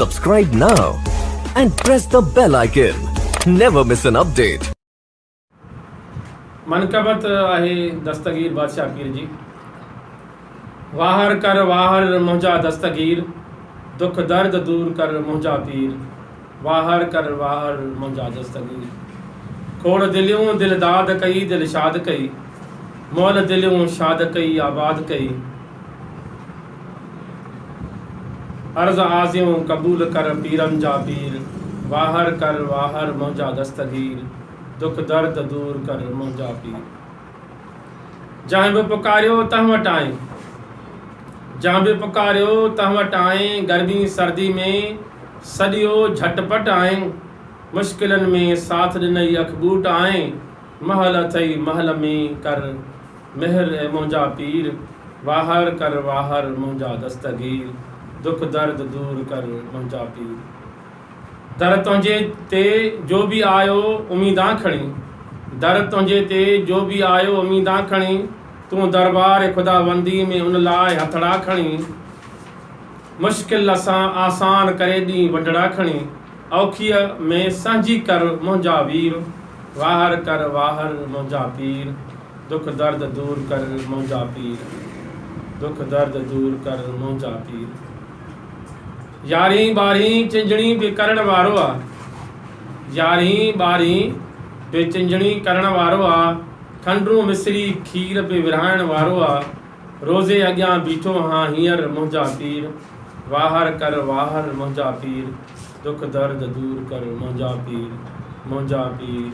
Subscribe now and press the bell icon. Never miss an update. मनकबत आहे दस्तगीर बादशाह पीर जी। वाहर कर वाहर मुंहिंजा दस्तगीर, दुख दर्द दूर कर मुंहिंजा पीर। वाहर कर वाहर मुंहिंजा दस्तगीर। खोड़ दिलियूं दिलदाद कई, दिल शाद कई, मोल दिलियूं शाद कई, आबाद कई। अर्ज़ आज़ियूं कबूल कर पीरन जा पीर। वाहर कर वाहर मुंहिंजा दस्तगीर, दुख दर्द दूर कर मुंहिंजा पीर। जहाँ बि पुकारियो तव्हां वटि आएं, जहाँ बि पुकारियो तव्हां वटि आएं। गर्मी सर्दी में सॼियो झटपट आएं। मुश्किलनि में साथ ॾिनई अखबूट आएं। महल अथई महल में कर मेहर ए मुंहिंजा पीर। वाहर कर वाहर मुंहिंजा दस्तगीर, दुख दर्द दूर कर मुंहिंजा पीर। दर तुंहिंजे ते जो बि आयो उम्मीदां खणी, दर तुंहिंजे ते जो बि आयो उम्मीदां खणी। तूं दरबार खुदाबंदी में उन लाइ हथड़ा खणी। मुश्किल असां आसान करे ॾींहुं वंडड़ा खणी। औखीअ में संजी कर मुंहिंजा वीर। वाहर कर वाहर मुंहिंजा पीर, दुख दर्द दूर कर मुंहिंजा पीर। दुख दर्द दूर कर मुंहिंजा पीर। यारहीं ॿारहीं चिंजणी बि करण वारो आहे। यारहीं ॿारहीं बि चिंजणी करण वारो आहे। खंडरू मिसरी खीर बि विरहाइण वारो आहे। रोज़े अॻियां बीठो हां हींअर मुंहिंजा पीर। वाहर कर वाहर मुंहिंजा पीर, दुख दर्द दूर कर मुंहिंजा पीर। मुंहिंजा पीर।